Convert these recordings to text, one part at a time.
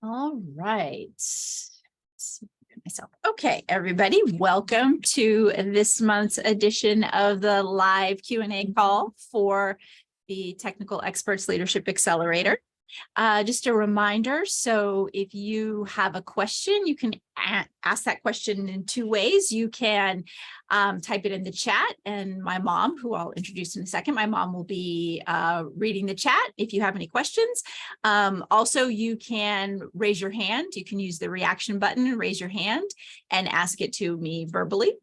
All right. Myself. Okay, everybody, welcome to this month's edition of the live Q&A call for the Technical Experts Leadership Accelerator. Just a reminder, so if you have a question, you can ask that question in two ways. You can type it in the chat, and my mom, who I'll introduce in a second, my mom will be reading the chat if you have any questions. Also, you can raise your hand. You can use the reaction button and raise your hand and ask it to me verbally.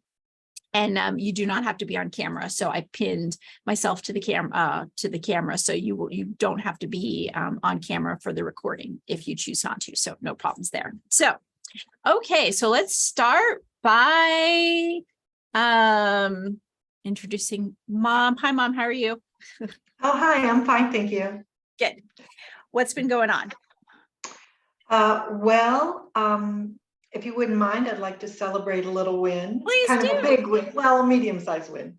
And you do not have to be on camera. So I pinned myself to the camera. So you don't have to be on camera for the recording if you choose not to. So no problems there. So, okay, so let's start by introducing Mom. Hi, Mom. How are you? Oh, hi. I'm fine. Thank you. Good. What's been going on? If you wouldn't mind, I'd like to celebrate a little win. Please kind do. of a big win, well, a medium-sized win.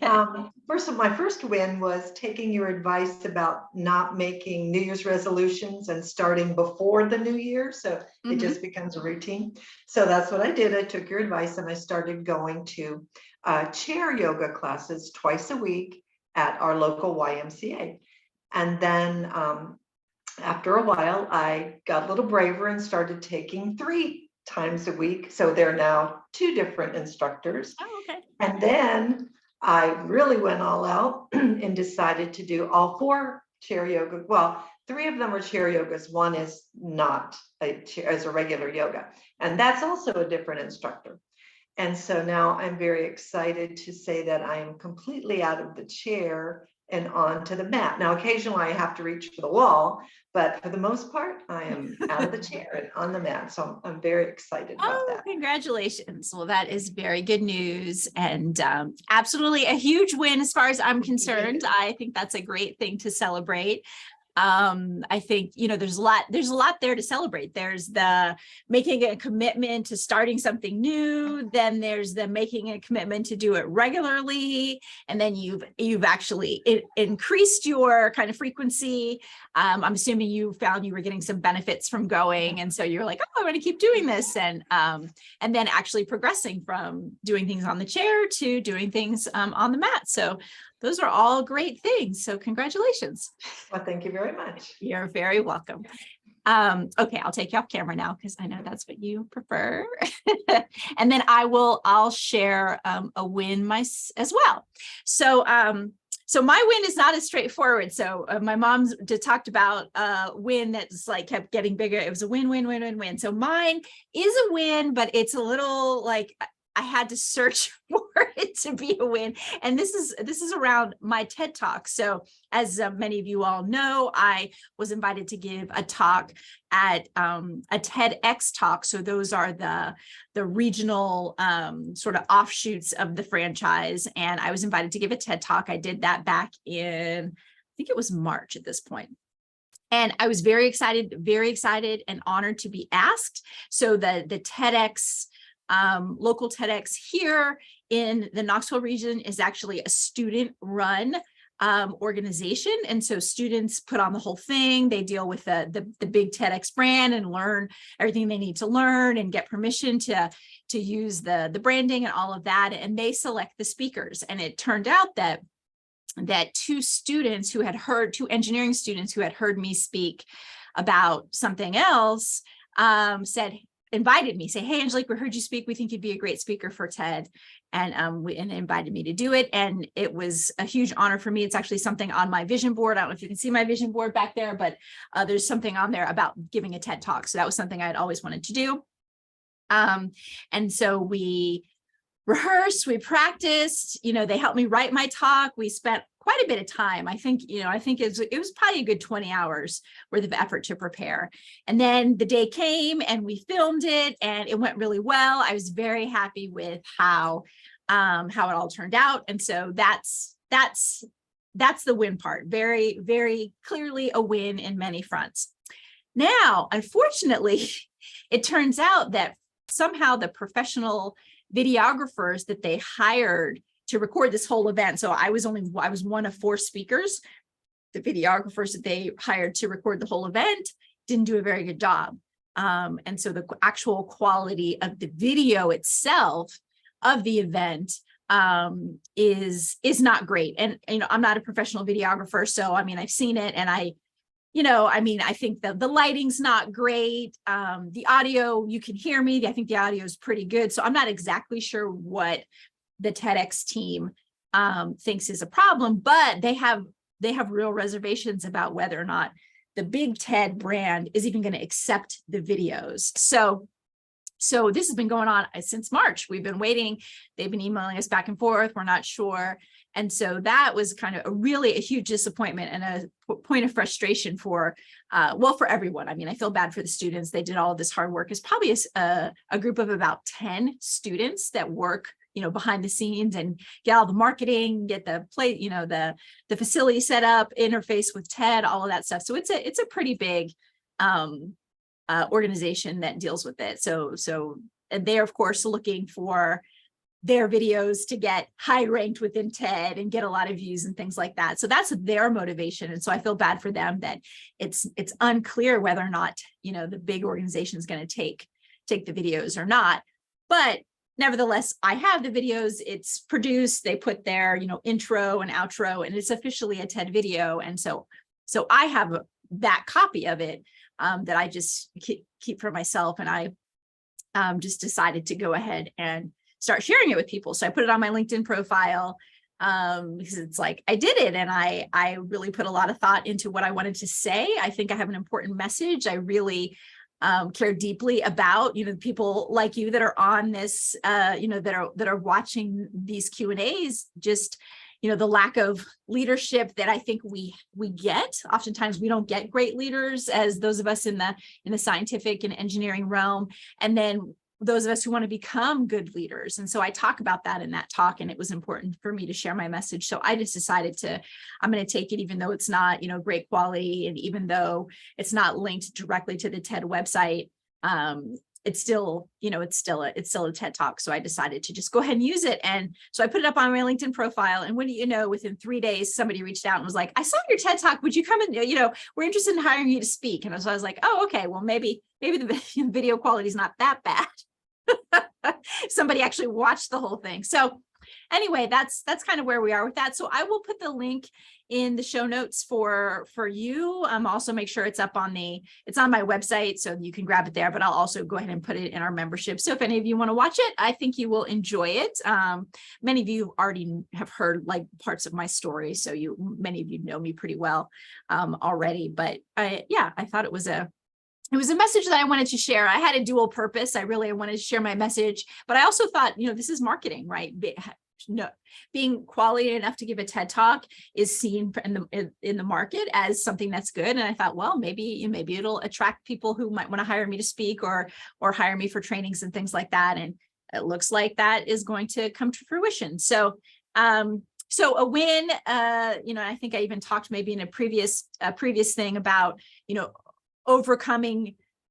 My first win was taking your advice about not making New Year's resolutions and starting before the new year, so it just becomes a routine. So that's what I did. I took your advice and I started going to chair yoga classes twice a week at our local YMCA. And then after a while, I got a little braver and started taking 3 times a week. So there are now 2 different instructors. Oh, okay. And then I really went all out and decided to do all 4 chair yoga. Well, 3 of them are chair yogas. One is not as a regular yoga. And that's also a different instructor. And so now I'm very excited to say that I am completely out of the chair and onto the mat. Now, occasionally I have to reach for the wall, but for the most part, I am out of the chair and on the mat. So I'm very excited about that. Congratulations. Well, that is very good news and absolutely a huge win as far as I'm concerned. I think that's a great thing to celebrate. I think, there's a lot there to celebrate. There's the making a commitment to starting something new. Then there's the making a commitment to do it regularly. And then you've actually increased your kind of frequency. I'm assuming you found you were getting some benefits from going. And so you're like, oh, I want to keep doing this. And then actually progressing from doing things on the chair to doing things on the mat. So those are all great things. So congratulations. Well, thank you very much. You're very welcome. Okay, I'll take you off camera now because I know that's what you prefer. And then I'll share a win as well. So So my win is not as straightforward. So my mom's talked about win that's like kept getting bigger. It was a win, win, win, win, win. So mine is a win, but it's a little like I had to search for it to be a win. And this is around my TED Talk. So as many of you all know, I was invited to give a talk at a TEDx talk. So those are the regional sort of offshoots of the franchise. And I was invited to give a TED Talk. I did that back in, I think it was March at this point. And I was very excited and honored to be asked. So the TEDx, local TEDx here in the Knoxville region is actually a student-run organization. And so students put on the whole thing. They deal with the big TEDx brand and learn everything they need to learn and get permission to use the branding and all of that. And they select the speakers. And it turned out that two engineering students who had heard me speak about something else invited me, say, hey, Angelique, we heard you speak. We think you'd be a great speaker for TED. And invited me to do it. And it was a huge honor for me. It's actually something on my vision board. I don't know if you can see my vision board back there, but there's something on there about giving a TED Talk. So that was something I'd always wanted to do. And so we rehearsed, we practiced, they helped me write my talk. We spent quite a bit of time. I think it was probably a good 20 hours worth of effort to prepare. And then the day came and we filmed it and it went really well. I was very happy with how it all turned out. And so that's the win part. Very, very clearly a win in many fronts. Now, unfortunately, it turns out that somehow the professional videographers that they hired to record this whole event. So I was one of 4 speakers. The videographers that they hired to record the whole event didn't do a very good job. And so the actual quality of the video itself of the event is not great. And, I'm not a professional videographer. So, I've seen it and I think the lighting's not great. The audio, you can hear me. I think the audio is pretty good. So I'm not exactly sure what the TEDx team thinks is a problem, but they have real reservations about whether or not the big TED brand is even going to accept the videos. So this has been going on since March. We've been waiting. They've been emailing us back and forth. We're not sure. And so that was kind of a huge disappointment and a point of frustration for everyone. I feel bad for the students. They did all of this hard work. It's probably a group of about 10 students that work, behind the scenes and get all the marketing, get the the facility set up, interface with TED, all of that stuff. So it's a pretty big organization that deals with it. So they're of course looking for their videos to get high ranked within TED and get a lot of views and things like that. So that's their motivation. And so I feel bad for them that it's unclear whether or not, the big organization is going to take the videos or not. But nevertheless, I have the videos, it's produced, they put their, intro and outro, and it's officially a TED video. And so I have that copy of it that I just keep for myself. And I just decided to go ahead and start sharing it with people. So I put it on my LinkedIn profile because it's like I did it and I really put a lot of thought into what I wanted to say. I think I have an important message. I really care deeply about, people like you that are on this, that are watching these Q&As, just, the lack of leadership that I think we get. Oftentimes we don't get great leaders as those of us in the scientific and engineering realm. And then those of us who want to become good leaders. And so I talk about that in that talk, and it was important for me to share my message. So I just decided I'm going to take it, even though it's not, great quality. And even though it's not linked directly to the TED website, it's still, it's still a TED Talk. So I decided to just go ahead and use it. And so I put it up on my LinkedIn profile. And what do you know, within 3 days, somebody reached out and was like, I saw your TED Talk. Would you come and, we're interested in hiring you to speak. And so I was like, oh, okay, well, maybe the video quality is not that bad. Somebody actually watched the whole thing. So anyway, that's kind of where we are with that. So I will put the link in the show notes for you. Also make sure it's up on it's on my website, so you can grab it there, but I'll also go ahead and put it in our membership. So if any of you want to watch it, I think you will enjoy it. Many of you already have heard like parts of my story, so many of you know me pretty well already, but I thought it was a message that I wanted to share. I had a dual purpose. I wanted to share my message, but I also thought, this is marketing, right? Being quality enough to give a TED Talk is seen in the market as something that's good. And I thought, well, maybe it'll attract people who might want to hire me to speak or hire me for trainings and things like that. And it looks like that is going to come to fruition. So a win, I think I even talked maybe in a previous thing about,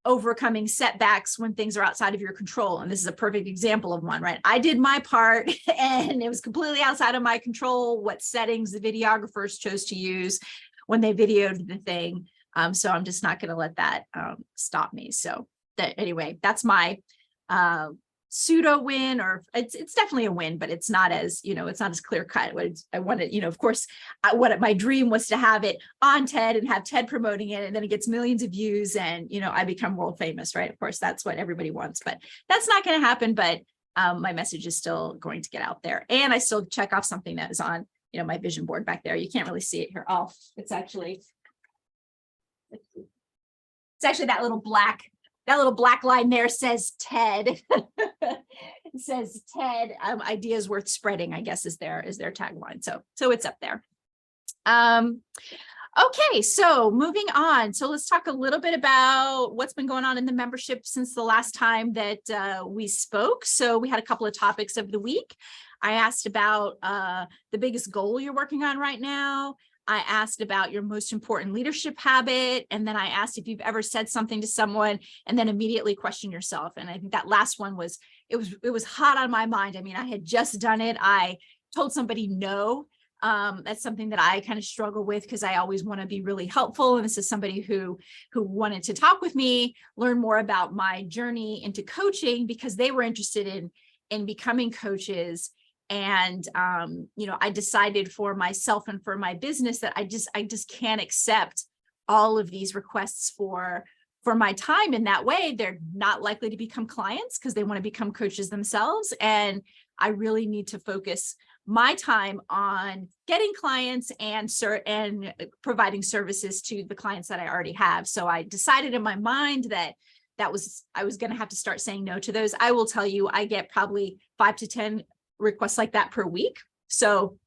overcoming setbacks when things are outside of your control. And this is a perfect example of one, right? I did my part and it was completely outside of my control what settings the videographers chose to use when they videoed the thing. So I'm just not going to let that stop me. So anyway, that's my pseudo win, or it's definitely a win, but it's not as, it's not as clear cut. I wanted, of course, my dream was to have it on TED and have TED promoting it, and then it gets millions of views and, I become world famous, right? Of course, that's what everybody wants, but that's not going to happen. But my message is still going to get out there. And I still check off something that is on, my vision board back there. You can't really see it here. Oh, it's actually that little black line there says TED. It says TED, ideas worth spreading, I guess is their tagline. So it's up there. Okay, so moving on. So let's talk a little bit about what's been going on in the membership since the last time that we spoke. So we had a couple of topics of the week. I asked about the biggest goal you're working on right now. I asked about your most important leadership habit. And then I asked if you've ever said something to someone and then immediately question yourself. And I think that last one it was hot on my mind. I mean, I had just done it. I told somebody no. That's something that I kind of struggle with because I always want to be really helpful. And this is somebody who wanted to talk with me, learn more about my journey into coaching because they were interested in becoming coaches. And, I decided for myself and for my business that I just can't accept all of these requests for my time in that way. They're not likely to become clients because they want to become coaches themselves. And I really need to focus my time on getting clients and providing services to the clients that I already have. So I decided in my mind that I was going to have to start saying no to those. I will tell you, I get probably 5 to 10 requests like that per week. So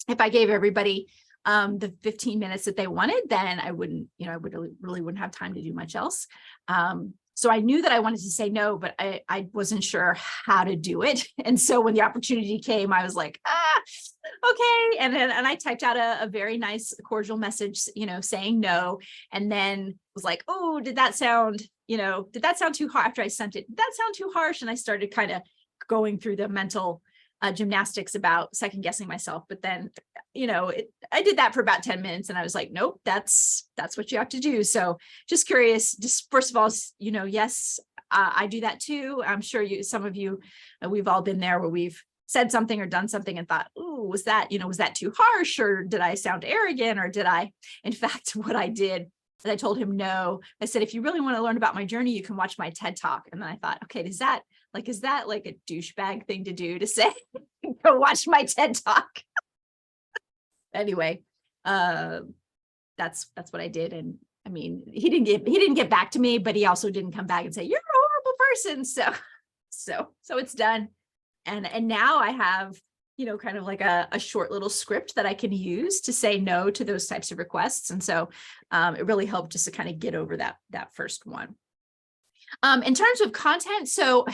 if I gave everybody the 15 minutes that they wanted, then I wouldn't, I really wouldn't have time to do much else. So I knew that I wanted to say no, but I wasn't sure how to do it. And so when the opportunity came, I was like, okay. And I typed out a very nice, cordial message, saying no. And then was like, oh, did that sound too hard after I sent it? Did that sound too harsh? And I started kind of going through the mental gymnastics about second guessing myself. But then, I did that for about 10 minutes and I was like, nope, that's what you have to do. So just curious, just first of all, yes, I do that too. I'm sure some of you, we've all been there where we've said something or done something and thought, oh, was that too harsh, or did I sound arrogant, or did I, in fact, what I did, and I told him no. I said, if you really want to learn about my journey, you can watch my TED Talk. And then I thought, okay, is that like a douchebag thing to do, to say, go watch my TED Talk? Anyway, that's what I did. And I mean, he didn't get back to me, but he also didn't come back and say, you're a horrible person. So it's done. And now I have, kind of like a short little script that I can use to say no to those types of requests. And so it really helped just to kind of get over that first one. In terms of content, so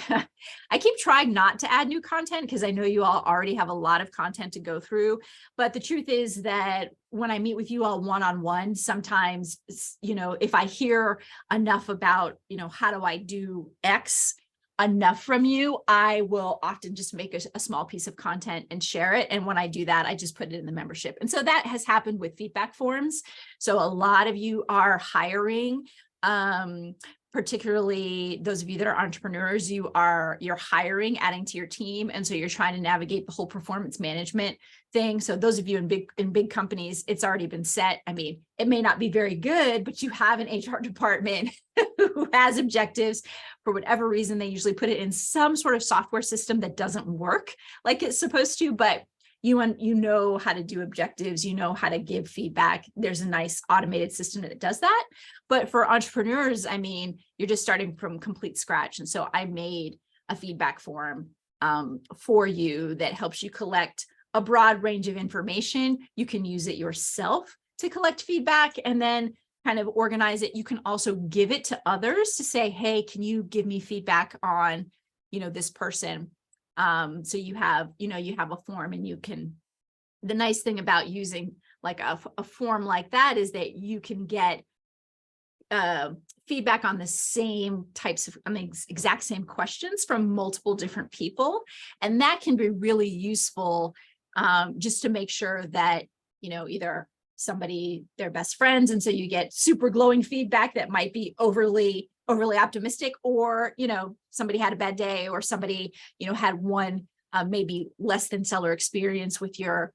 I keep trying not to add new content because I know you all already have a lot of content to go through. But the truth is that when I meet with you all one-on-one, sometimes, if I hear enough about, how do I do X enough from you, I will often just make a small piece of content and share it. And when I do that, I just put it in the membership. And so that has happened with feedback forms. So a lot of you are hiring particularly those of you that are entrepreneurs, you're hiring, adding to your team. And so you're trying to navigate the whole performance management thing. So those of you in big companies, it's already been set. I mean, it may not be very good, but you have an HR department who has objectives. For whatever reason, they usually put it in some sort of software system that doesn't work like it's supposed to, but you know how to do objectives, you know how to give feedback. There's a nice automated system that does that. But for entrepreneurs, I mean, you're just starting from complete scratch. And so I made a feedback form for you that helps you collect a broad range of information. You can use it yourself to collect feedback and then kind of organize it. You can also give it to others to say, hey, can you give me feedback on, this person? So you have a form, and the nice thing about using like a form like that is that you can get feedback on the same types of, exact same questions from multiple different people. And that can be really useful just to make sure that, either somebody, they're best friends. And so you get super glowing feedback that might be overly optimistic, or, somebody had a bad day, or somebody, had one maybe less than stellar experience with your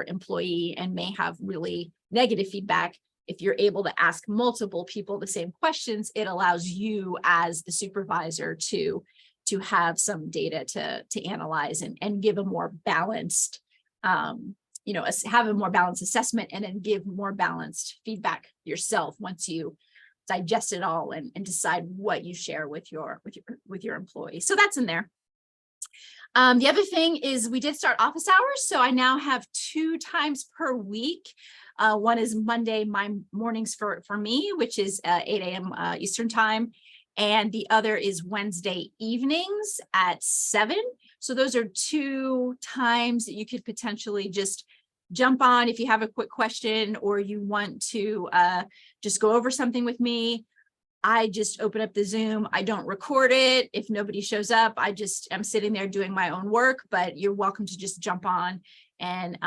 employee and may have really negative feedback. If you're able to ask multiple people the same questions, it allows you as the supervisor to have some data to analyze and give a more balanced, have a more balanced assessment, and then give more balanced feedback yourself once you digest it all and decide what you share with your employees. So that's in there. The other thing is we did start office hours. So I now have 2 times per week. One is Monday, my mornings for me, which is 8 a.m. Eastern time. And the other is Wednesday evenings at 7. So those are 2 times that you could potentially just jump on if you have a quick question, or you want to just go over something with me. I just open up the Zoom. I don't record it. If nobody shows up, I'm sitting there doing my own work, but you're welcome to just jump on and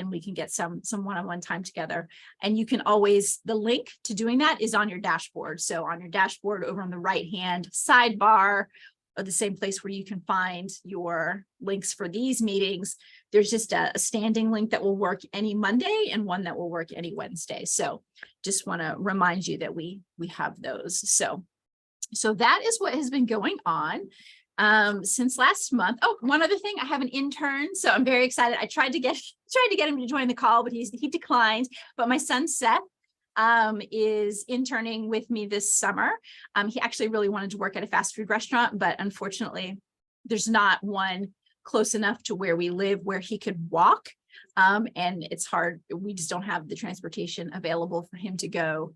we can get some one-on-one time together. And you can always, the link to doing that is on your dashboard. So on your dashboard over on the right-hand sidebar, or the same place where you can find your links for these meetings, there's just a standing link that will work any Monday and one that will work any Wednesday. So just want to remind you that we have those. So that is what has been going on since last month. Oh, one other thing, I have an intern, so I'm very excited. I tried to get him to join the call, but he declined. But my son Seth is interning with me this summer. He actually really wanted to work at a fast food restaurant, but unfortunately, there's not one close enough to where we live where he could walk. And it's hard. We just don't have the transportation available for him to go.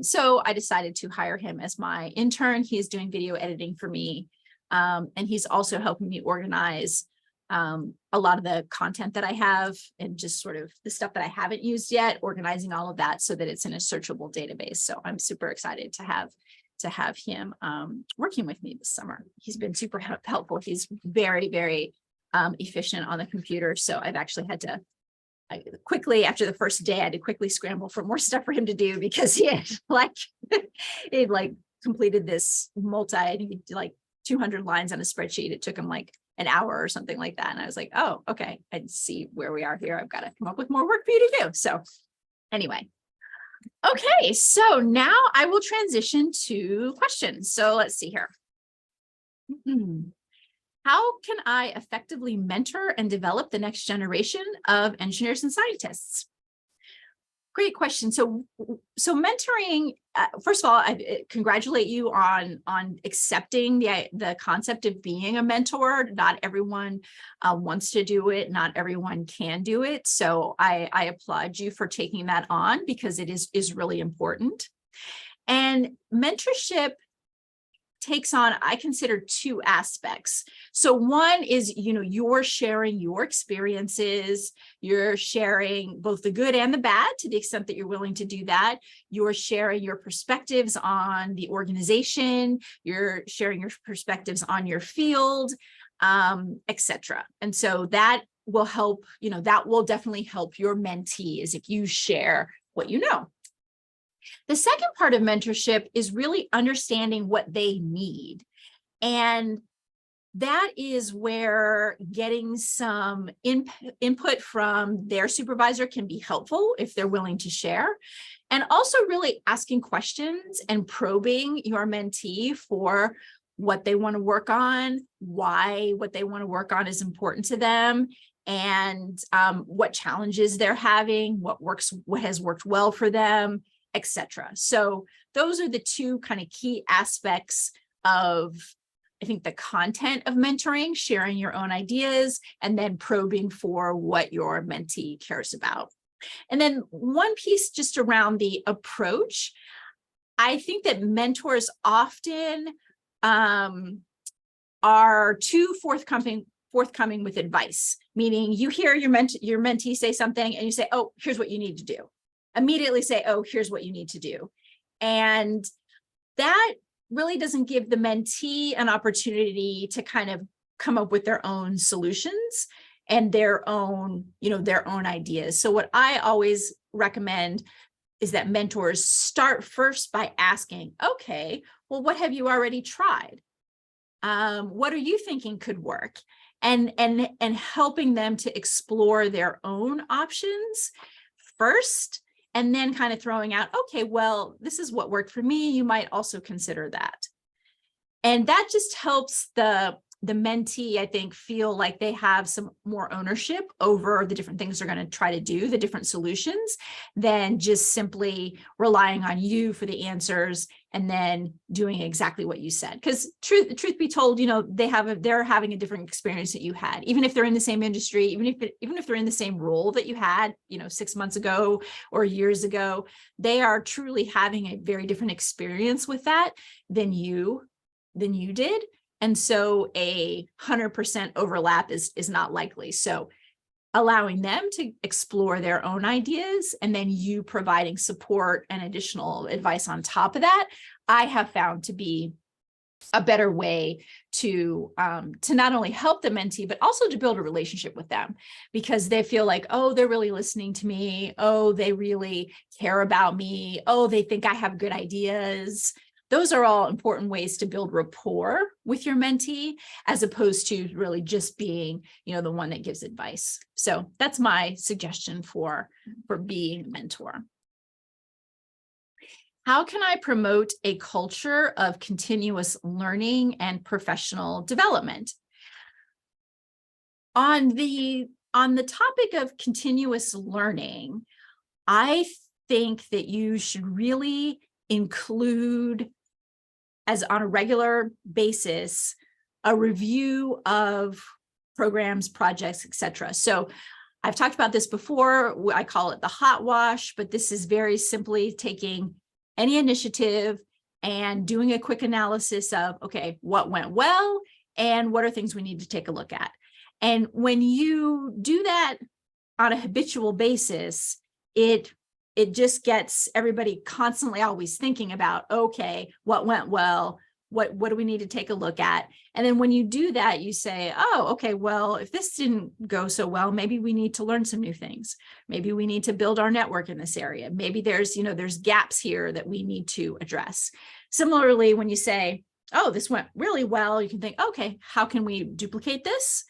So I decided to hire him as my intern. He is doing video editing for me. And he's also helping me organize a lot of the content that I have, and just sort of the stuff that I haven't used yet, organizing all of that so that it's in a searchable database. So I'm super excited to have him working with me this summer. He's been super helpful. He's very, very efficient on the computer. So I've actually had to quickly, after the first day, I had to quickly scramble for more stuff for him to do, because he had completed this I think he did like 200 lines on a spreadsheet. It took him like an hour or something like that. And I was like, oh, okay, I see where we are here. I've got to come up with more work for you to do. So anyway, okay, so now I will transition to questions. So let's see here. How can I effectively mentor and develop the next generation of engineers and scientists? Great question. So mentoring, first of all, I congratulate you on accepting the concept of being a mentor. Not everyone wants to do it. Not everyone can do it. So I applaud you for taking that on, because it is really important. And mentorship takes on, I consider, 2 aspects. So one is, you're sharing your experiences, you're sharing both the good and the bad to the extent that you're willing to do that. You're sharing your perspectives on the organization, you're sharing your perspectives on your field, etc. And so that will help, that will definitely help your mentees if you share what you know. The second part of mentorship is really understanding what they need. And that is where getting some input from their supervisor can be helpful if they're willing to share. And also really asking questions and probing your mentee for what they want to work on, why what they want to work on is important to them, and what challenges they're having, what has worked well for them, etc. So those are the two kind of key aspects of, I think, the content of mentoring: sharing your own ideas and then probing for what your mentee cares about. And then one piece just around the approach. I think that mentors often are too forthcoming with advice, meaning you hear your mentee say something and you say, oh, here's what you need to do. Immediately say, oh, here's what you need to do. And that really doesn't give the mentee an opportunity to kind of come up with their own solutions and their own ideas. So what I always recommend is that mentors start first by asking, okay, well, what have you already tried? What are you thinking could work? And helping them to explore their own options first, and then kind of throwing out, okay, well, this is what worked for me. You might also consider that. And that just helps the mentee, I think, feel like they have some more ownership over the different things they're going to try to do, the different solutions, than just simply relying on you for the answers and then doing exactly what you said. Because truth be told, they're having a different experience that you had, even if they're in the same industry, even if they're in the same role that you had, 6 months ago or years ago. They are truly having a very different experience with that than you did. And so 100% overlap is not likely. So allowing them to explore their own ideas and then you providing support and additional advice on top of that, I have found to be a better way to not only help the mentee, but also to build a relationship with them, because they feel like, oh, they're really listening to me. Oh, they really care about me. Oh, they think I have good ideas. Those are all important ways to build rapport with your mentee, as opposed to really just being, the one that gives advice. So that's my suggestion for being a mentor. How can I promote a culture of continuous learning and professional development? On the topic of continuous learning, I think that you should really include, as on a regular basis, a review of programs, projects, etc. So I've talked about this before. I call it the hot wash, but this is very simply taking any initiative and doing a quick analysis of, okay, what went well and what are things we need to take a look at. And when you do that on a habitual basis, it just gets everybody constantly always thinking about, okay, what went well? What do we need to take a look at? And then when you do that, you say, oh, okay, well, if this didn't go so well, maybe we need to learn some new things. Maybe we need to build our network in this area. Maybe there's gaps here that we need to address. Similarly, when you say, oh, this went really well, you can think, okay, how can we duplicate this?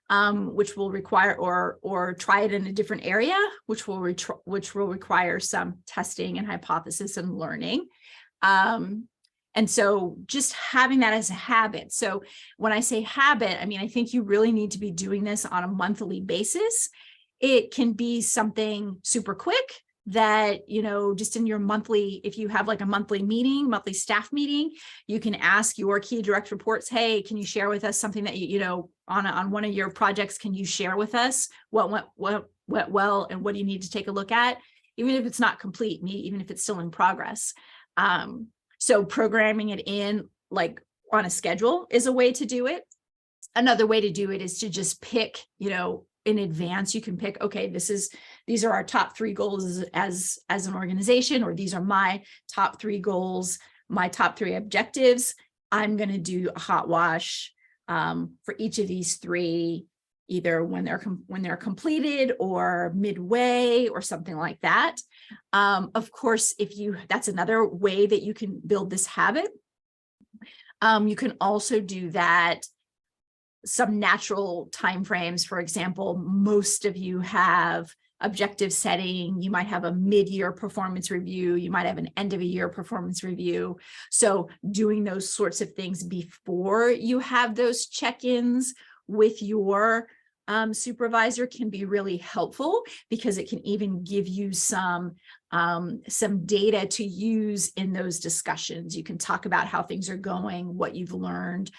Which will require, or try it in a different area, which will require some testing and hypothesis and learning. And so just having that as a habit. So when I say habit, I mean, I think you really need to be doing this on a monthly basis. It can be something super quick that, just in your monthly, if you have like a monthly staff meeting, you can ask your key direct reports, hey, can you share with us something that on one of your projects, can you share with us what went well and what do you need to take a look at, even if it's not complete, even if it's still in progress. So programming it in like on a schedule is a way to do it. Another way to do it is to just pick, in advance, you can pick, okay, these are our top 3 goals as an organization, or these are my top 3 goals, my top 3 objectives. I'm going to do a hot wash for each of these 3 either when they're completed or midway or something like that. Of course, that's another way that you can build this habit. You can also do that some natural timeframes. For example, most of you have objective setting. You might have a mid-year performance review. You might have an end of a year performance review. So doing those sorts of things before you have those check-ins with your supervisor can be really helpful, because it can even give you some data to use in those discussions. You can talk about how things are going, what you've learned,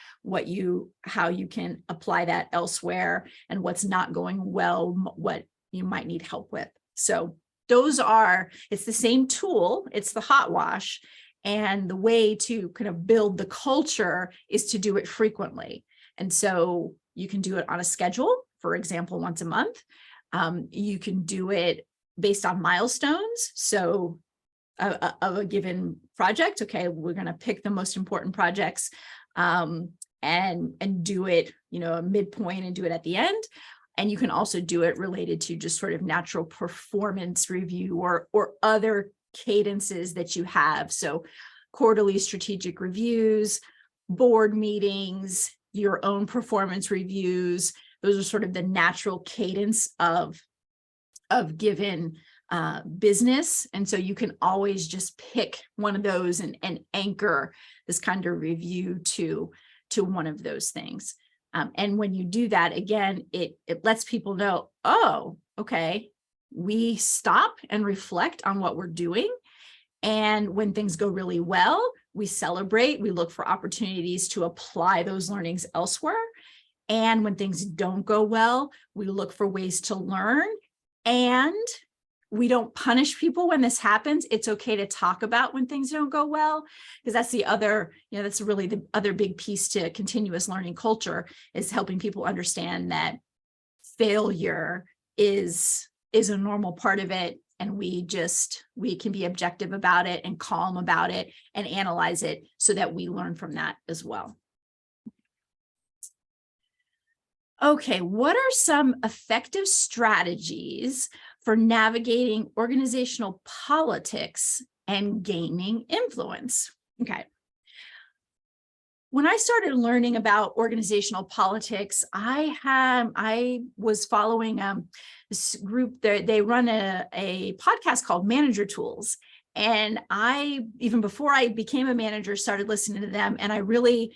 how you can apply that elsewhere, and what's not going well, what you might need help with. So it's the same tool, it's the hot wash. And the way to kind of build the culture is to do it frequently. And so you can do it on a schedule, for example, once a month. You can do it based on milestones. So of a given project, okay, we're going to pick the most important projects and do it, a midpoint and do it at the end. And you can also do it related to just sort of natural performance review or other cadences that you have. So quarterly strategic reviews, board meetings, your own performance reviews. Those are sort of the natural cadence of given business. And so you can always just pick one of those and anchor this kind of review to one of those things. And when you do that, again, it lets people know, oh, okay, we stop and reflect on what we're doing. And when things go really well, we celebrate, we look for opportunities to apply those learnings elsewhere. And when things don't go well, we look for ways to learn, and we don't punish people when this happens. It's okay to talk about when things don't go well, because that's the other, that's really the other big piece to continuous learning culture, is helping people understand that failure is a normal part of it. And we can be objective about it and calm about it and analyze it so that we learn from that as well. Okay, what are some effective strategies for navigating organizational politics and gaining influence? Okay. When I started learning about organizational politics, I was following this group. They run a podcast called Manager Tools. And even before I became a manager, started listening to them. And I really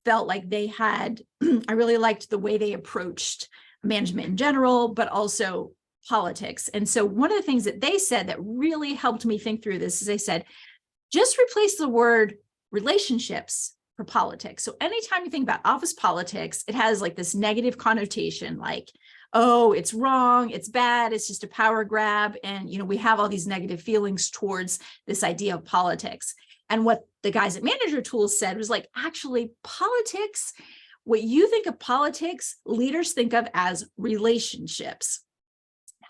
felt like I really liked the way they approached management in general, but also politics. And so one of the things that they said that really helped me think through this is they said, just replace the word relationships for politics. So anytime you think about office politics, it has like this negative connotation, like, oh, it's wrong, it's bad, it's just a power grab. And, we have all these negative feelings towards this idea of politics. And what the guys at Manager Tools said was like, actually, politics, what you think of politics, leaders think of as relationships,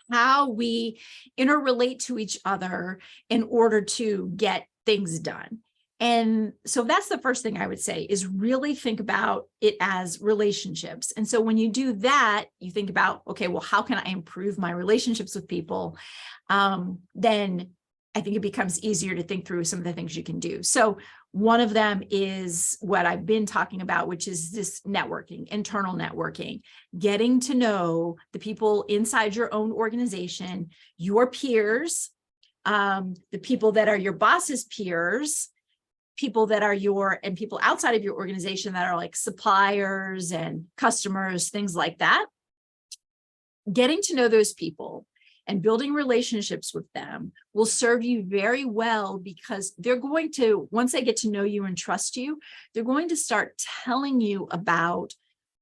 how we interrelate to each other in order to get things done. And so that's the first thing I would say, is really think about it as relationships. And so when you do that, you think about, okay, well, how can I improve my relationships with people? Then I think it becomes easier to think through some of the things you can do. So one of them is what I've been talking about, which is this networking, internal networking, getting to know the people inside your own organization, your peers, the people that are your boss's peers, people that are and people outside of your organization that are like suppliers and customers, things like that. Getting to know those people and building relationships with them will serve you very well, because they're going to, once they get to know you and trust you, they're going to start telling you about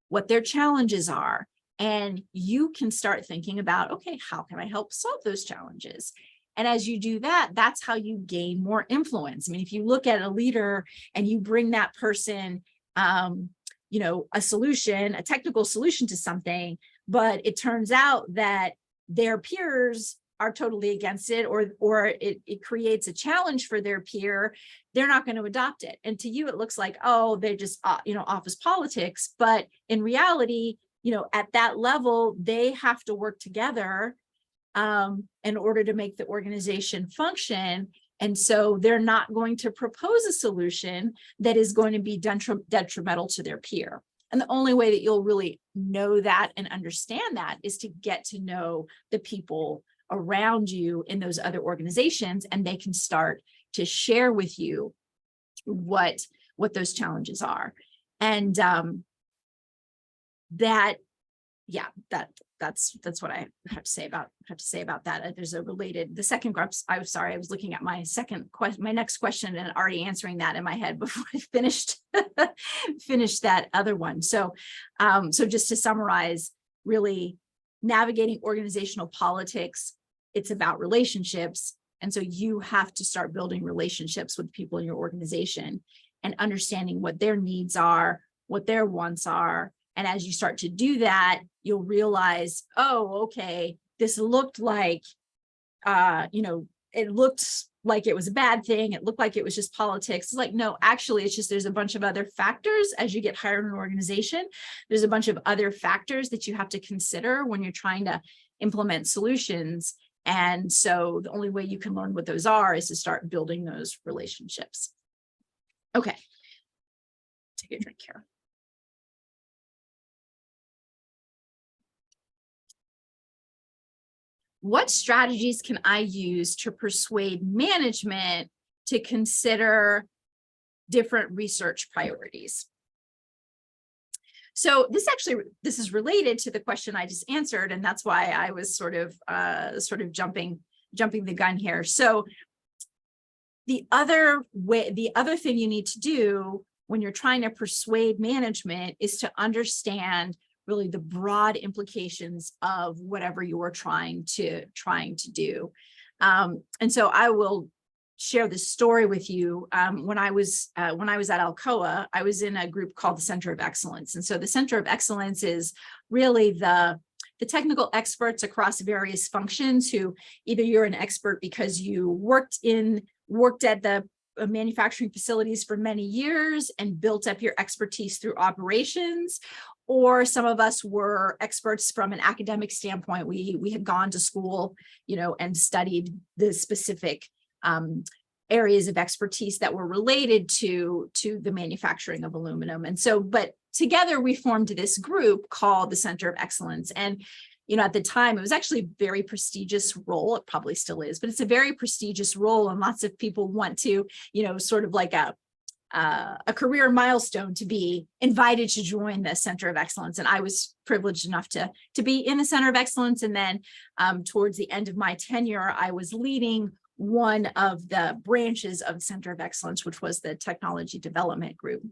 what their challenges are. And you can start thinking about, okay, how can I help solve those challenges? And as you do that, that's how you gain more influence. I mean, if you look at a leader and you bring that person, a solution, a technical solution to something, but it turns out that their peers are totally against it, or it creates a challenge for their peer, they're not going to adopt it. And to you, it looks like, oh, they're just, office politics. But in reality, at that level, they have to work together in order to make the organization function. And so they're not going to propose a solution that is going to be detrimental to their peer. And the only way that you'll really know that and understand that is to get to know the people around you in those other organizations, and they can start to share with you what those challenges are. And that's what I have to say about that. There's a related, the second group. I'm sorry, I was looking at my my next question and already answering that in my head before I finished that other one. So just to summarize, really navigating organizational politics, it's about relationships. And so you have to start building relationships with people in your organization and understanding what their needs are, what their wants are. And as you start to do that, you'll realize, oh, okay, this looked like, it looked like it was a bad thing. It looked like it was just politics. It's like, no, actually, it's just there's a bunch of other factors as you get hired in an organization. There's a bunch of other factors that you have to consider when you're trying to implement solutions. And so the only way you can learn what those are is to start building those relationships. Okay. Take a drink here. What strategies can I use to persuade management to consider different research priorities? So this is related to the question I just answered, and that's why I was sort of jumping the gun here. So the other thing you need to do when you're trying to persuade management is to understand really the broad implications of whatever you're trying to do. And so I will share this story with you. When I was at Alcoa, I was in a group called the Center of Excellence. And so the Center of Excellence is really the technical experts across various functions who either you're an expert because you worked at the manufacturing facilities for many years and built up your expertise through operations, or some of us were experts from an academic standpoint. We had gone to school, and studied the specific areas of expertise that were related to the manufacturing of aluminum. And so, but together we formed this group called the Center of Excellence. And at the time, it was actually a very prestigious role. It probably still is, but it's a very prestigious role. And lots of people want to, sort of like a career milestone to be invited to join the Center of Excellence. And I was privileged enough to be in the Center of Excellence. And then towards the end of my tenure, I was leading one of the branches of the Center of Excellence, which was the Technology Development Group.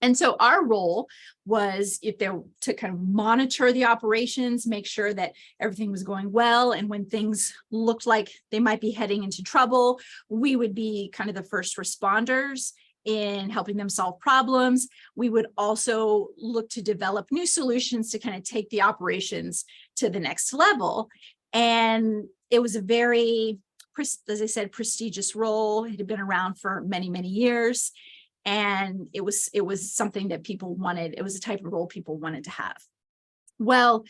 And so our role was to kind of monitor the operations, make sure that everything was going well. And when things looked like they might be heading into trouble, we would be kind of the first responders in helping them solve problems. We would also look to develop new solutions to kind of take the operations to the next level. And it was a very, as I said, prestigious role. It had been around for many, many years. And it was something that people wanted. It was a type of role people wanted to have. Well,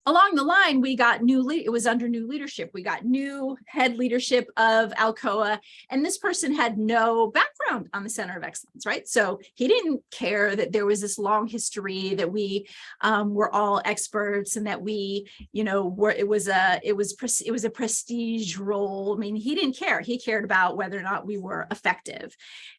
along the line, we got it was under new leadership. We got new head leadership of Alcoa, and this person had no background on the Center of Excellence, right? So he didn't care that there was this long history, that we were all experts, and that we, it was a prestige role. I mean, he didn't care. He cared about whether or not we were effective.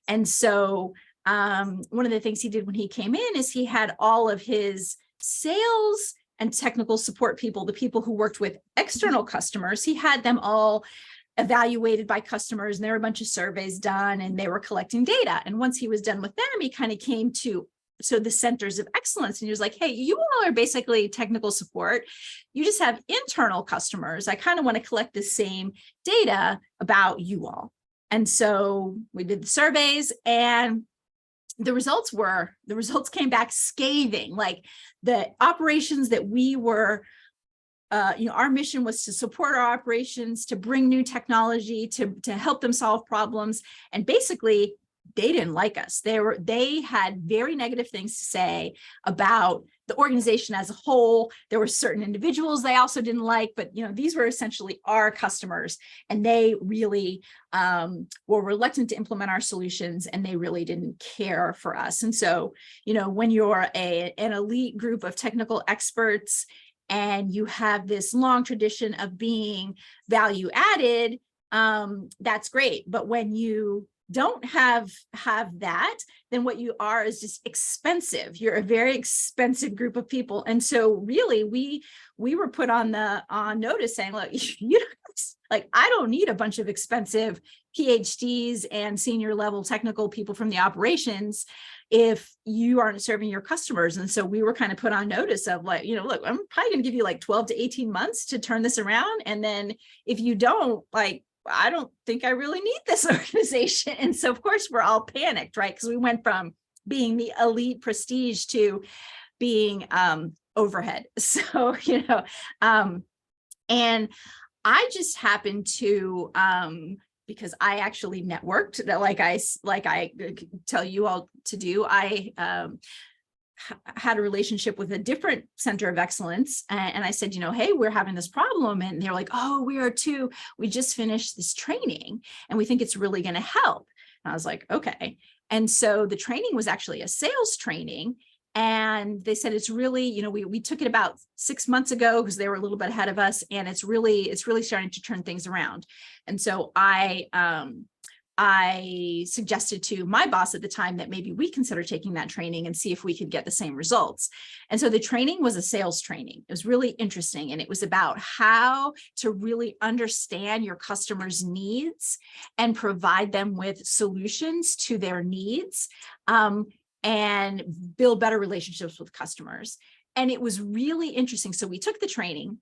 And so one of the things he did when he came in is he had all of his sales and technical support people, the people who worked with external customers, he had them all evaluated by customers, and there were a bunch of surveys done, and they were collecting data. And once he was done with them, he kind of came to the Centers of Excellence, and he was like, hey, you all are basically technical support. You just have internal customers. I kind of want to collect the same data about you all. And so we did the surveys, and the results came back scathing. Like, the operations that we were, our mission was to support our operations, to bring new technology, to help them solve problems. And basically, they didn't like us. They had very negative things to say about the organization as a whole. There were certain individuals they also didn't like, but these were essentially our customers, and they really were reluctant to implement our solutions, and they really didn't care for us. And so, when you're an elite group of technical experts and you have this long tradition of being value added, that's great. But when you don't have that, then what you are is just expensive. You're a very expensive group of people. And so really we were put on notice saying, look, I don't need a bunch of expensive PhDs and senior level technical people from the operations if you aren't serving your customers. And so we were kind of put on notice of look, I'm probably going to give you 12 to 18 months to turn this around. And then if you don't, I don't think I really need this organization. And so of course we're all panicked, right? Because we went from being the elite prestige to being overhead. So, and I just happened to, because I actually networked, like I tell you all to do, I had a relationship with a different center of excellence. And I said, hey, we're having this problem. And they're like, oh, we are too. We just finished this training and we think it's really going to help. And I was like, okay. And so the training was actually a sales training. And they said, it's really, we took it about 6 months ago because they were a little bit ahead of us. And it's really starting to turn things around. And so I suggested to my boss at the time that maybe we consider taking that training and see if we could get the same results. And so the training was a sales training. It was really interesting. And it was about how to really understand your customers' needs and provide them with solutions to their needs, and build better relationships with customers. And it was really interesting. So we took the training,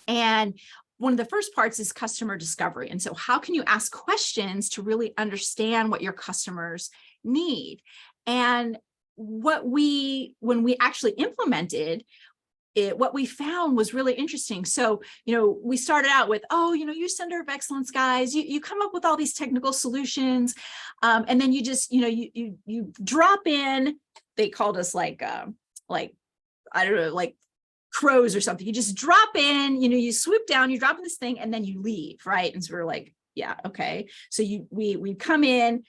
and one of the first parts is customer discovery. And so how can you ask questions to really understand what your customers need? And when we actually implemented it, what we found was really interesting. So, we started out with, you center of excellence guys, you come up with all these technical solutions. And then you just, you drop in, they called us I don't know, crows or something. You just drop in, you swoop down, you drop in this thing, and then you leave, right? And so we're like, yeah, okay. So we come in,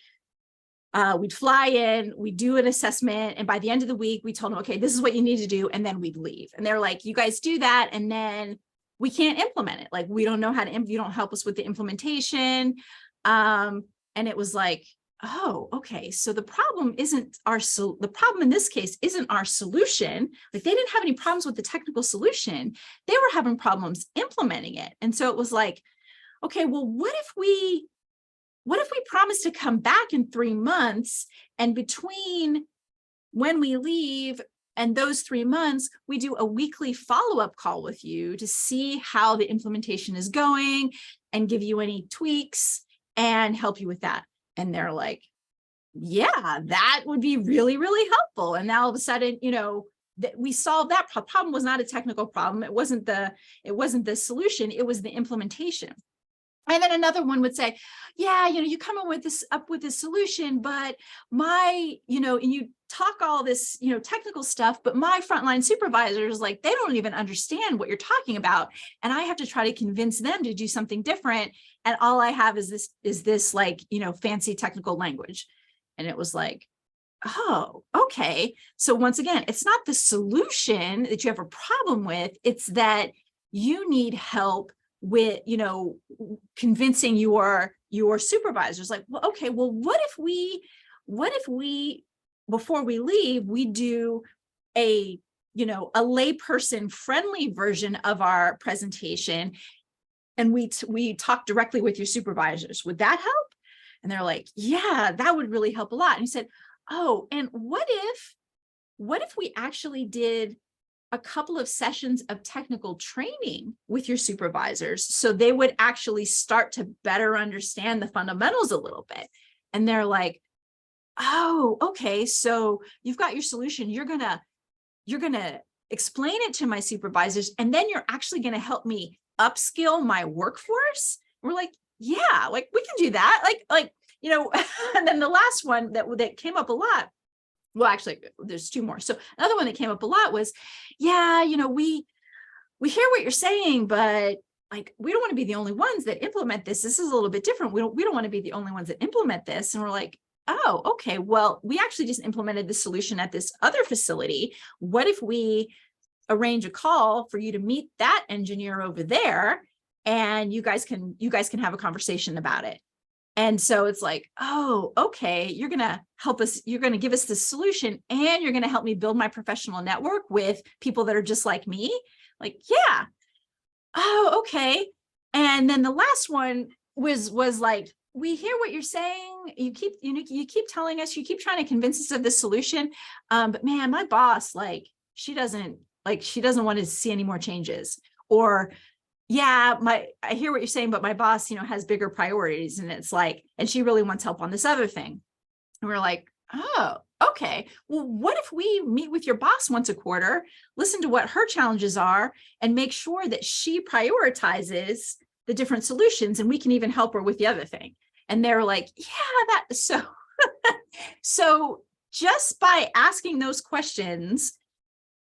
we'd fly in, we do an assessment, and by the end of the week, we told them, okay, this is what you need to do, and then we'd leave. And they're like, you guys do that, and then we can't implement it. We don't know how to, you don't help us with the implementation. And it was like, oh, okay. So the problem the problem in this case isn't our solution. They didn't have any problems with the technical solution. They were having problems implementing it. And so it was like, okay, well, what if we promise to come back in 3 months, and between when we leave and those 3 months, we do a weekly follow-up call with you to see how the implementation is going and give you any tweaks and help you with that. And they're like, yeah, that would be really, really helpful. And now all of a sudden, that we solved that problem. Was not a technical problem. It wasn't the solution. It was the implementation. And then another one would say, yeah, you come up with this solution, but and you talk all this, technical stuff, but my frontline supervisors, they don't even understand what you're talking about. And I have to try to convince them to do something different. And all I have is this fancy technical language. And it was like, oh, okay. So once again, it's not the solution that you have a problem with. It's that you need help with, convincing your supervisors. Well, okay, well, what if we, before we leave, we do a layperson friendly version of our presentation, and we talk directly with your supervisors. Would that help? And they're like, yeah, that would really help a lot. And he said, oh, and what if we actually did a couple of sessions of technical training with your supervisors, so they would actually start to better understand the fundamentals a little bit? And they're like, oh, okay, so you've got your solution. You're gonna explain it to my supervisors, and then you're actually gonna help me upskill my workforce. We're like, yeah, we can do that. And then the last one that came up a lot well, actually, there's two more. So another one that came up a lot was, yeah, we hear what you're saying, but like, we don't want to be the only ones that implement this. This is a little bit different. We don't want to be the only ones that implement this. And we're like, oh, okay, well, we actually just implemented this solution at this other facility. What if we arrange a call for you to meet that engineer over there, and you guys can have a conversation about it? And so it's like, oh, okay, you're going to help us. You're going to give us this solution, and you're going to help me build my professional network with people that are just like me. Like, yeah. Oh, okay. And then the last one was like, we hear what you're saying. You keep telling us, you keep trying to convince us of this solution. But man, my boss, like, she doesn't want to see any more changes. Or, yeah, I hear what you're saying, but my boss, has bigger priorities. And it's like, and she really wants help on this other thing. And we're like, oh, okay. Well, what if we meet with your boss once a quarter, listen to what her challenges are, and make sure that she prioritizes the different solutions, and we can even help her with the other thing. And they're like, yeah, so just by asking those questions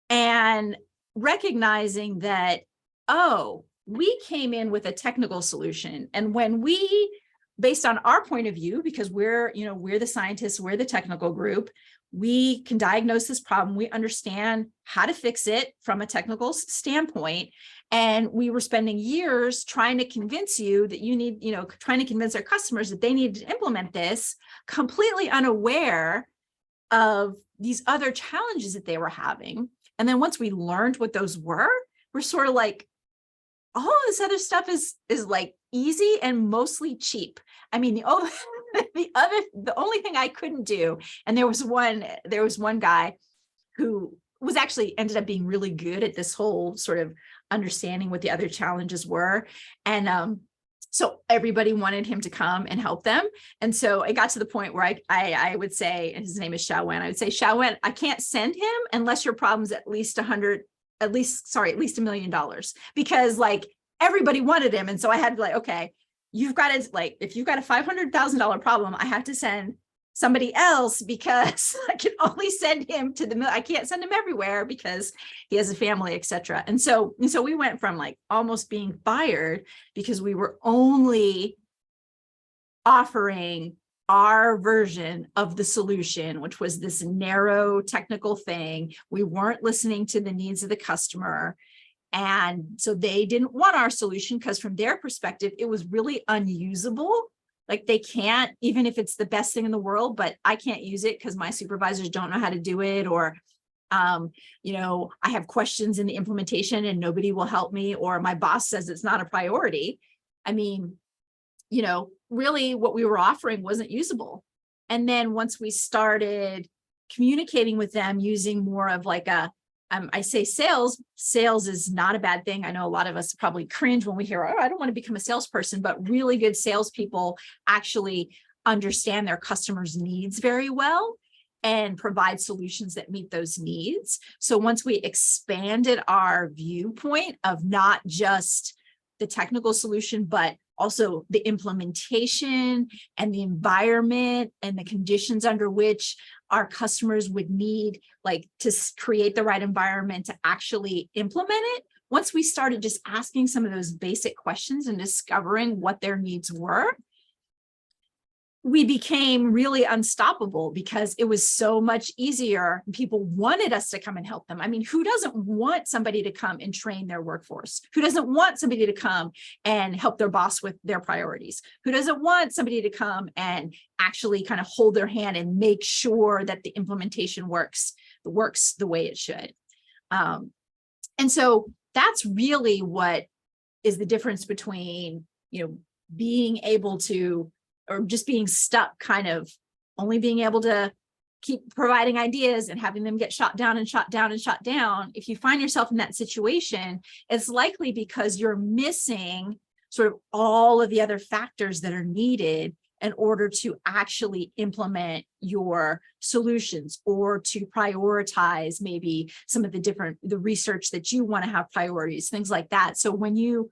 and recognizing that, oh, we came in with a technical solution. And when we, based on our point of view, because we're the scientists, we're the technical group, we can diagnose this problem. We understand how to fix it from a technical standpoint. And we were spending years trying to convince you that you need, trying to convince our customers that they need to implement this, completely unaware of these other challenges that they were having. And then once we learned what those were, we're sort of like, all of this other stuff is like easy and mostly cheap. I mean, the only thing I couldn't do, and there was one guy who was actually ended up being really good at this whole sort of understanding what the other challenges were. And so everybody wanted him to come and help them. And so it got to the point where I would say, and his name is Xiaowen, I would say, Xiaowen, I can't send him unless your problem's at least $1 million, because like everybody wanted him. And so I had to like, okay, you've got to like, if you've got a $500,000 problem, I have to send somebody else, because I can only send him to I can't send him everywhere because he has a family, etc. And so we went from like almost being fired because we were only offering our version of the solution, which was this narrow technical thing. We weren't listening to the needs of the customer. And so they didn't want our solution because from their perspective, it was really unusable. Like they can't, even if it's the best thing in the world, but I can't use it because my supervisors don't know how to do it. Or, I have questions in the implementation and nobody will help me, or my boss says it's not a priority. I mean, really what we were offering wasn't usable. And then once we started communicating with them using more of like I say sales is not a bad thing. I know a lot of us probably cringe when we hear, oh, I don't want to become a salesperson, but really good salespeople actually understand their customers' needs very well and provide solutions that meet those needs. So once we expanded our viewpoint of not just the technical solution, but also the implementation and the environment and the conditions under which our customers would need, like, to create the right environment to actually implement it. Once we started just asking some of those basic questions and discovering what their needs were, we became really unstoppable because it was so much easier. People wanted us to come and help them. I mean, who doesn't want somebody to come and train their workforce? Who doesn't want somebody to come and help their boss with their priorities? Who doesn't want somebody to come and actually kind of hold their hand and make sure that the implementation works the way it should? And so that's really what is the difference between, being able to, or just being stuck, kind of only being able to keep providing ideas and having them get shot down and shot down and shot down. If you find yourself in that situation, it's likely because you're missing sort of all of the other factors that are needed in order to actually implement your solutions, or to prioritize maybe some of the research that you want to have priorities, things like that. So when you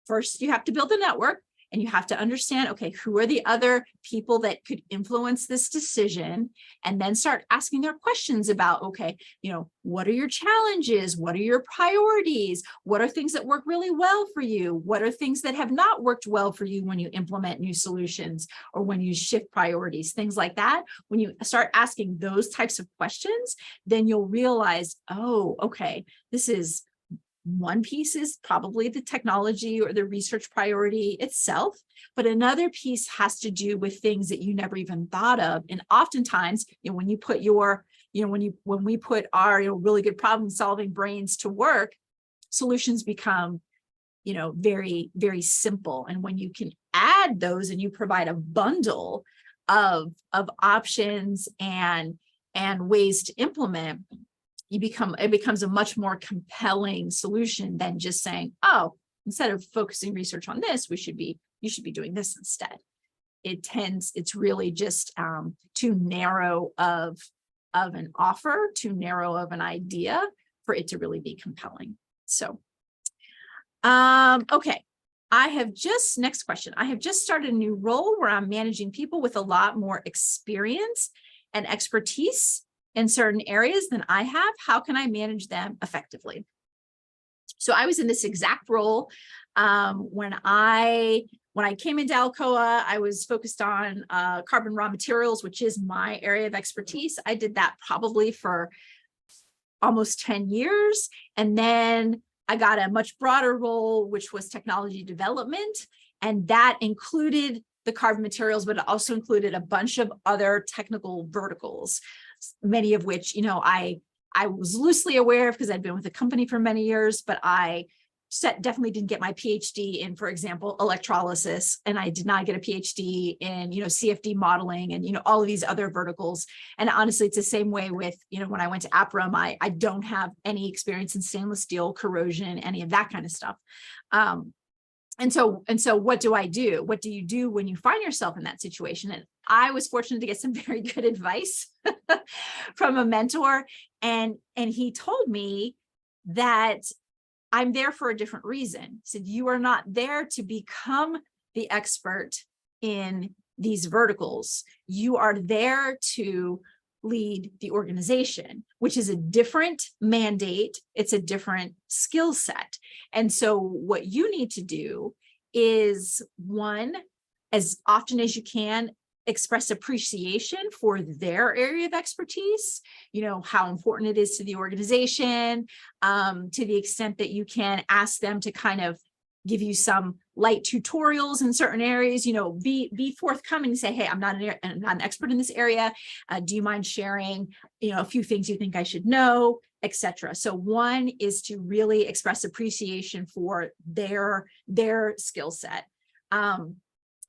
have to build a network, and you have to understand, okay, who are the other people that could influence this decision? And then start asking their questions about, okay, what are your challenges? What are your priorities? What are things that work really well for you? What are things that have not worked well for you when you implement new solutions or when you shift priorities, things like that? When you start asking those types of questions, then you'll realize, oh, okay, this is one piece is probably the technology or the research priority itself, but another piece has to do with things that you never even thought of. And oftentimes, when you put when we put our really good problem solving brains to work, solutions become very, very simple. And when you can add those and you provide a bundle of options and ways to implement, it becomes a much more compelling solution than just saying, oh, instead of focusing research on this, you should be doing this instead. It's really just too narrow of an offer, too narrow of an idea for it to really be compelling. So, okay. Next question. I have just started a new role where I'm managing people with a lot more experience and expertise in certain areas than I have. How can I manage them effectively? So I was in this exact role when I came into Alcoa. I was focused on carbon raw materials, which is my area of expertise. I did that probably for almost 10 years. And then I got a much broader role, which was technology development. And that included the carbon materials, but it also included a bunch of other technical verticals, many of which, I was loosely aware of because I'd been with the company for many years, but I definitely didn't get my PhD in, for example, electrolysis, and I did not get a PhD in, CFD modeling and, all of these other verticals. And honestly, it's the same way with, when I went to APRM, I don't have any experience in stainless steel, corrosion, any of that kind of stuff. And so what do I do? What do you do when you find yourself in that situation? And I was fortunate to get some very good advice from a mentor. And he told me that I'm there for a different reason. He said, you are not there to become the expert in these verticals. You are there to lead the organization, which is a different mandate. It's a different skill set. And so what you need to do is, one, as often as you can, express appreciation for their area of expertise, how important it is to the organization, to the extent that you can ask them to kind of give you some light tutorials in certain areas, be forthcoming and say, hey, I'm not an expert in this area. Do you mind sharing, a few things you think I should know, etc. So one is to really express appreciation for their skill set.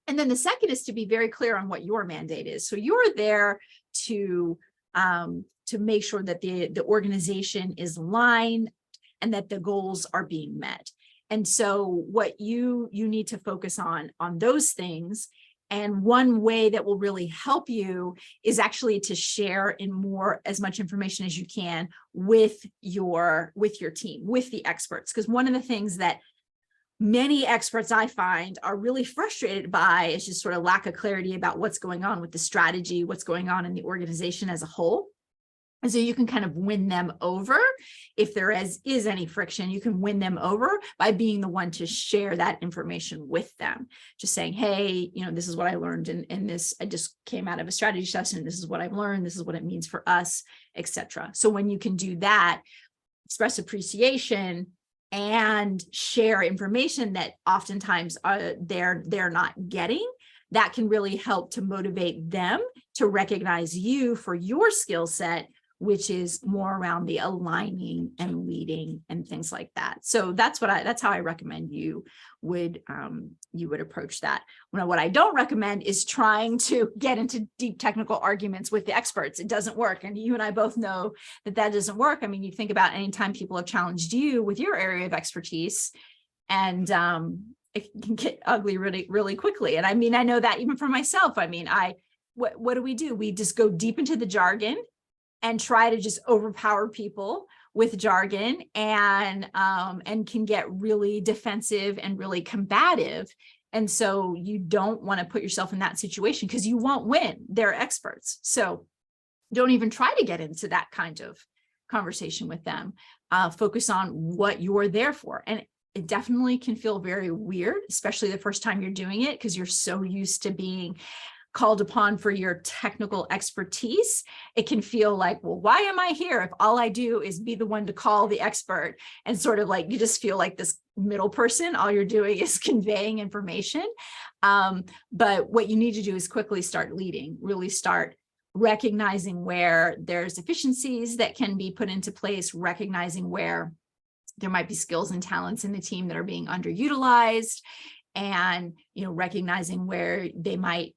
And then the second is to be very clear on what your mandate is. So you're there to make sure that the organization is aligned and that the goals are being met. And so what you need to focus on those things. And one way that will really help you is actually to share as much information as you can with your team, with the experts. Because one of the things that many experts I find are really frustrated by is just sort of lack of clarity about what's going on with the strategy, what's going on in the organization as a whole. And so you can kind of win them over. If there is any friction, you can win them over by being the one to share that information with them. Just saying, hey, this is what I learned in this. I just came out of a strategy session. This is what I've learned. This is what it means for us, etc. So when you can do that, express appreciation and share information that oftentimes they're not getting, that can really help to motivate them to recognize you for your skill set, which is more around the aligning and leading and things like that. So that's how I recommend you would approach that. What I don't recommend is trying to get into deep technical arguments with the experts. It doesn't work. And you and I both know that doesn't work. I mean, you think about any time people have challenged you with your area of expertise, and it can get ugly really, really quickly. And I mean, I know that even for myself. I mean, what do? We just go deep into the jargon and try to just overpower people with jargon, and can get really defensive and really combative. And so you don't want to put yourself in that situation because you won't win. They're experts. So don't even try to get into that kind of conversation with them. Focus on what you're there for. And it definitely can feel very weird, especially the first time you're doing it, because you're so used to being called upon for your technical expertise. It can feel like, well, why am I here if all I do is be the one to call the expert? And sort of like, you just feel like this middle person, all you're doing is conveying information. But what you need to do is quickly start leading, really start recognizing where there's efficiencies that can be put into place, recognizing where there might be skills and talents in the team that are being underutilized, and, recognizing where they might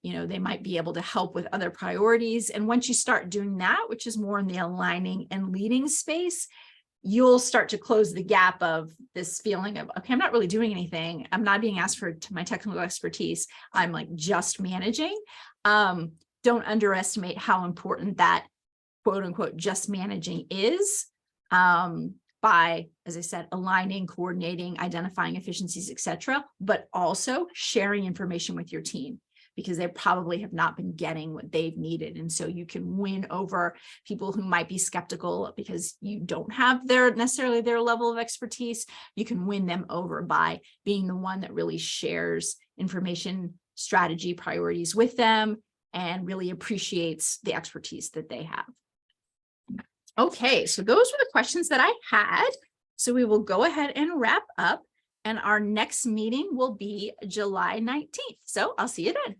be able to help with other priorities. And once you start doing that, which is more in the aligning and leading space, you'll start to close the gap of this feeling of, okay, I'm not really doing anything. I'm not being asked for my technical expertise. I'm like just managing. Don't underestimate how important that quote unquote just managing is, by, as I said, aligning, coordinating, identifying efficiencies, etc., but also sharing information with your team, because they probably have not been getting what they've needed. And so you can win over people who might be skeptical because you don't have necessarily their level of expertise. You can win them over by being the one that really shares information, strategy, priorities with them, and really appreciates the expertise that they have. Okay, so those were the questions that I had. So we will go ahead and wrap up, and our next meeting will be July 19th. So I'll see you then.